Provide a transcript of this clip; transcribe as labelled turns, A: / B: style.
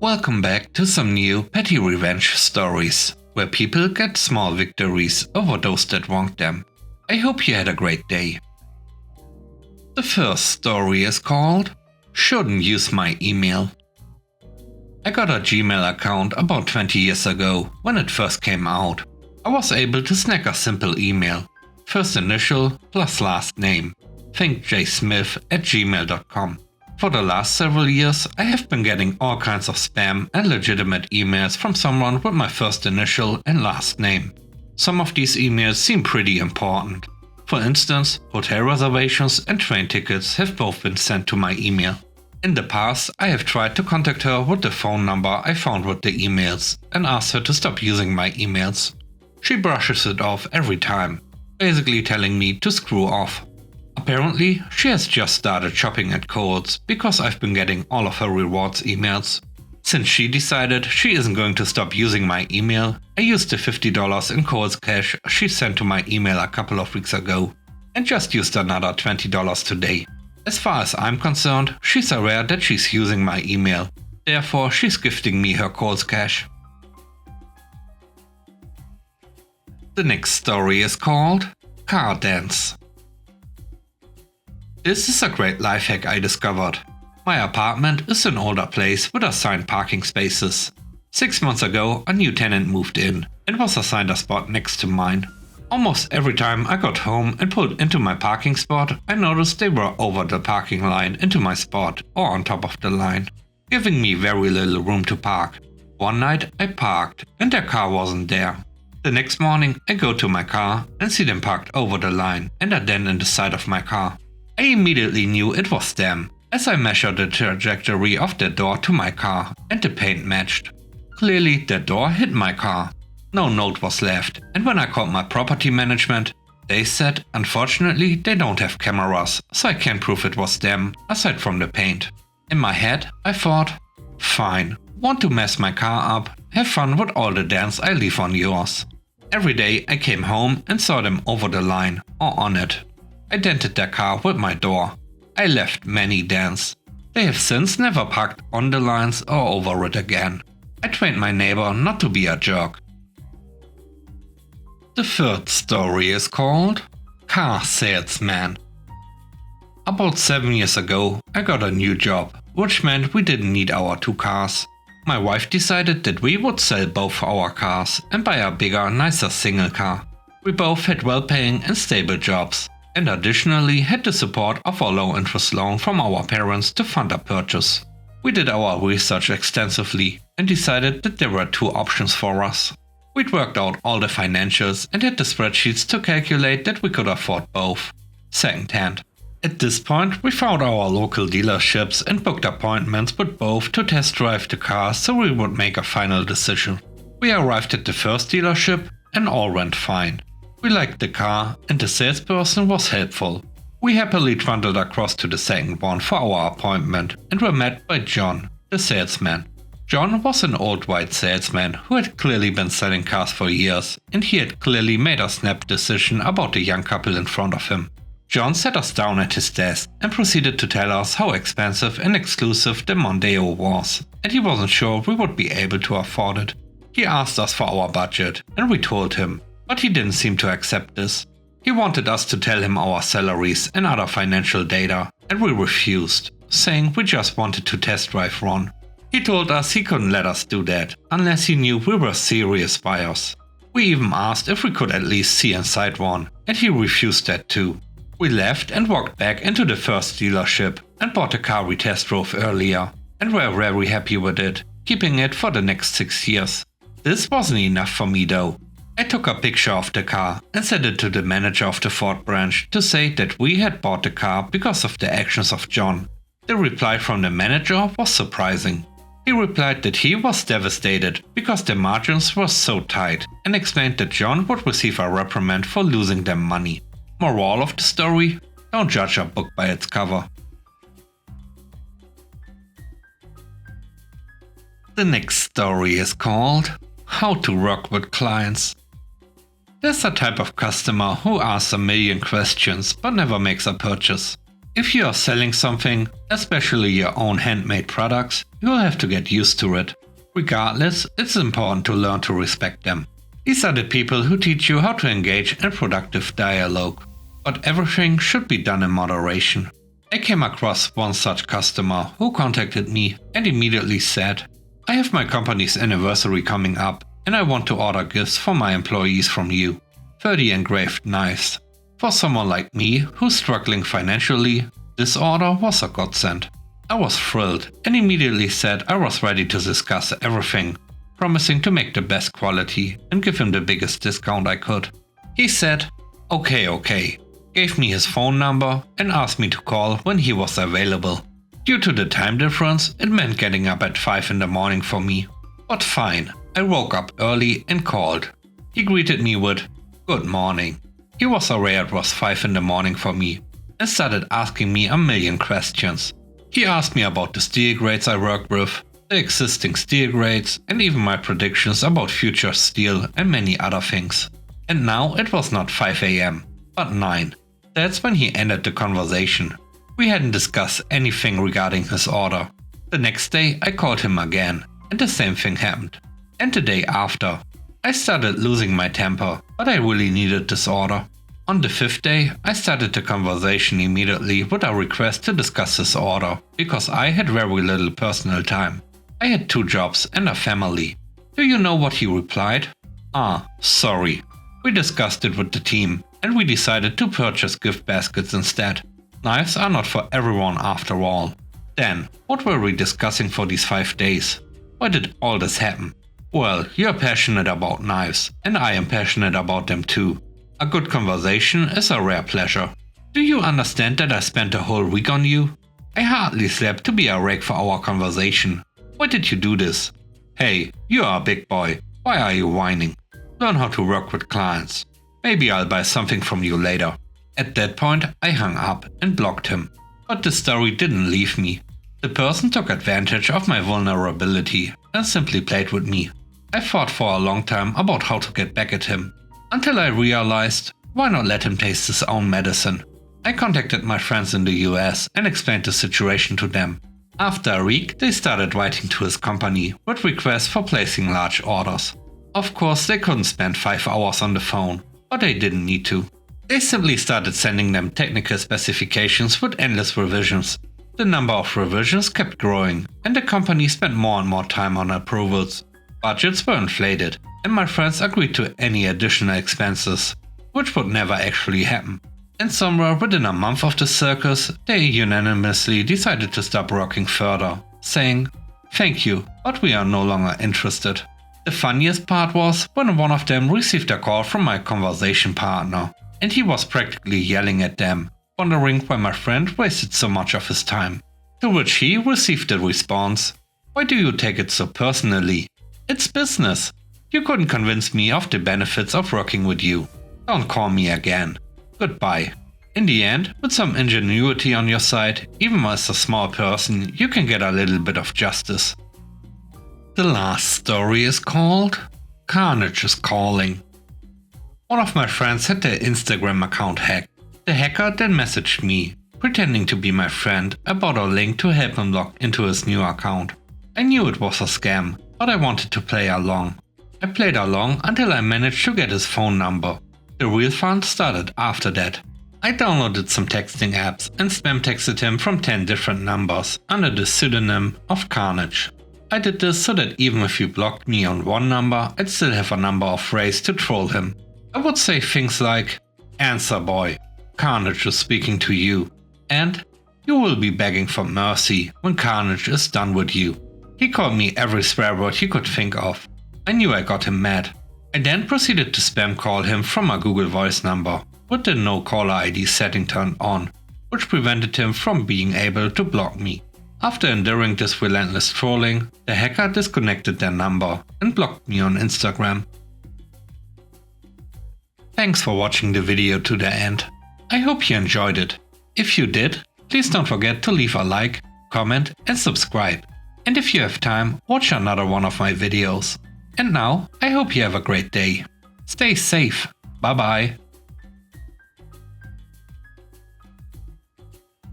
A: Welcome back to some new petty revenge stories, where people get small victories over those that wronged them. I hope you had a great day. The first story is called Shouldn't Use My Email. I got a Gmail account about 20 years ago when it first came out. I was able to snag a simple email, first initial plus last name, think jsmith@gmail.com. For the last several years, I have been getting all kinds of spam and legitimate emails from someone with my first initial and last name. Some of these emails seem pretty important. For instance, hotel reservations and train tickets have both been sent to my email. In the past, I have tried to contact her with the phone number I found with the emails and asked her to stop using my emails. She brushes it off every time, basically telling me to screw off. Apparently, she has just started shopping at Kohl's because I've been getting all of her rewards emails. Since she decided she isn't going to stop using my email, I used the $50 in Kohl's cash she sent to my email a couple of weeks ago, and just used another $20 today. As far as I'm concerned, she's aware that she's using my email, therefore she's gifting me her Kohl's cash. The next story is called Car Dance. This is a great life hack I discovered. My apartment is an older place with assigned parking spaces. 6 months ago, a new tenant moved in and was assigned a spot next to mine. Almost every time I got home and pulled into my parking spot, I noticed they were over the parking line into my spot or on top of the line, giving me very little room to park. One night I parked and their car wasn't there. The next morning I go to my car and see them parked over the line and a dent in the side of my car. I immediately knew it was them, as I measured the trajectory of the door to my car and the paint matched. Clearly the door hit my car. No note was left, and when I called my property management, they said unfortunately they don't have cameras, so I can't prove it was them, aside from the paint. In my head I thought, fine, want to mess my car up, have fun with all the dents I leave on yours. Every day I came home and saw them over the line or on it. I dented their car with my door. I left many dents. They have since never parked on the lines or over it again. I trained my neighbor not to be a jerk. The third story is called Car Salesman. About 7 years ago, I got a new job, which meant we didn't need our 2 cars. My wife decided that we would sell both our cars and buy a bigger, nicer single car. We both had well-paying and stable jobs, and additionally had the support of a low-interest loan from our parents to fund a purchase. We did our research extensively and decided that there were 2 options for us. We'd worked out all the financials and had the spreadsheets to calculate that we could afford both, second-hand. At this point, we found our local dealerships and booked appointments with both to test drive the cars so we would make a final decision. We arrived at the first dealership and all went fine. We liked the car and the salesperson was helpful. We happily trundled across to the second one for our appointment and were met by John, the salesman. John was an old white salesman who had clearly been selling cars for years, and he had clearly made a snap decision about the young couple in front of him. John sat us down at his desk and proceeded to tell us how expensive and exclusive the Mondeo was, and he wasn't sure we would be able to afford it. He asked us for our budget, and we told him. But he didn't seem to accept this. He wanted us to tell him our salaries and other financial data, and we refused, saying we just wanted to test drive one. He told us he couldn't let us do that unless he knew we were serious buyers. We even asked if we could at least see inside one, and he refused that too. We left and walked back into the first dealership and bought the car we test drove earlier, and were very happy with it, keeping it for the next 6 years. This wasn't enough for me though. I took a picture of the car and sent it to the manager of the Ford branch to say that we had bought the car because of the actions of John. The reply from the manager was surprising. He replied that he was devastated because the margins were so tight and explained that John would receive a reprimand for losing them money. Moral of the story: don't judge a book by its cover. The next story is called How to Work with Clients. There's a type of customer who asks a million questions but never makes a purchase. If you are selling something, especially your own handmade products, you'll have to get used to it. Regardless, it's important to learn to respect them. These are the people who teach you how to engage in productive dialogue. But everything should be done in moderation. I came across one such customer who contacted me and immediately said, "I have my company's anniversary coming up and I want to order gifts for my employees from you. 30 engraved knives." For someone like me who's struggling financially, this order was a godsend. I was thrilled and immediately said I was ready to discuss everything, promising to make the best quality and give him the biggest discount I could. He said, okay, gave me his phone number and asked me to call when he was available. Due to the time difference, it meant getting up at 5 in the morning for me. But fine, I woke up early and called. He greeted me with, "Good morning." He was aware it was 5 in the morning for me and started asking me a million questions. He asked me about the steel grades I work with, the existing steel grades, and even my predictions about future steel and many other things. And now it was not 5 AM, but 9. That's when he ended the conversation. We hadn't discussed anything regarding his order. The next day I called him again, and the same thing happened. And the day after. I started losing my temper, but I really needed this order. On the 5th day, I started the conversation immediately with a request to discuss his order, because I had very little personal time. I had 2 jobs and a family. Do you know what he replied? Sorry. We discussed it with the team, and we decided to purchase gift baskets instead. Knives are not for everyone after all. Then, what were we discussing for these 5 days? Why did all this happen? Well, you're passionate about knives, and I am passionate about them too. A good conversation is a rare pleasure. Do you understand that I spent a whole week on you? I hardly slept to be awake for our conversation. Why did you do this? Hey, you are a big boy. Why are you whining? Learn how to work with clients. Maybe I'll buy something from you later. At that point, I hung up and blocked him. But the story didn't leave me. The person took advantage of my vulnerability and simply played with me. I thought for a long time about how to get back at him. Until I realized, why not let him taste his own medicine? I contacted my friends in the US and explained the situation to them. After a week, they started writing to his company with requests for placing large orders. Of course, they couldn't spend 5 hours on the phone, but they didn't need to. They simply started sending them technical specifications with endless revisions. The number of revisions kept growing, and the company spent more and more time on approvals. Budgets were inflated, and my friends agreed to any additional expenses, which would never actually happen. And somewhere within a month of the circus, they unanimously decided to stop working further, saying, "Thank you, but we are no longer interested." The funniest part was when one of them received a call from my conversation partner, and he was practically yelling at them, wondering why my friend wasted so much of his time. To which he received the response, "Why do you take it so personally? It's business. You couldn't convince me of the benefits of working with you. Don't call me again. Goodbye." In the end, with some ingenuity on your side, even as a small person, you can get a little bit of justice. The last story is called Carnage is Calling. One of my friends had their Instagram account hacked. The hacker then messaged me, pretending to be my friend, about a link to help him log into his new account. I knew it was a scam, but I wanted to play along. I played along until I managed to get his phone number. The real fun started after that. I downloaded some texting apps and spam texted him from 10 different numbers under the pseudonym of Carnage. I did this so that even if he blocked me on one number, I'd still have a number of ways to troll him. I would say things like, "Answer boy, Carnage is speaking to you," and "You will be begging for mercy when Carnage is done with you." He called me every swear word he could think of. I knew I got him mad. I then proceeded to spam call him from a Google Voice number with the no caller ID setting turned on, which prevented him from being able to block me. After enduring this relentless trolling, the hacker disconnected their number and blocked me on Instagram. Thanks for watching the video to the end. I hope you enjoyed it. If you did, please don't forget to leave a like, comment and subscribe. And if you have time, watch another one of my videos. And now, I hope you have a great day. Stay safe. Bye bye.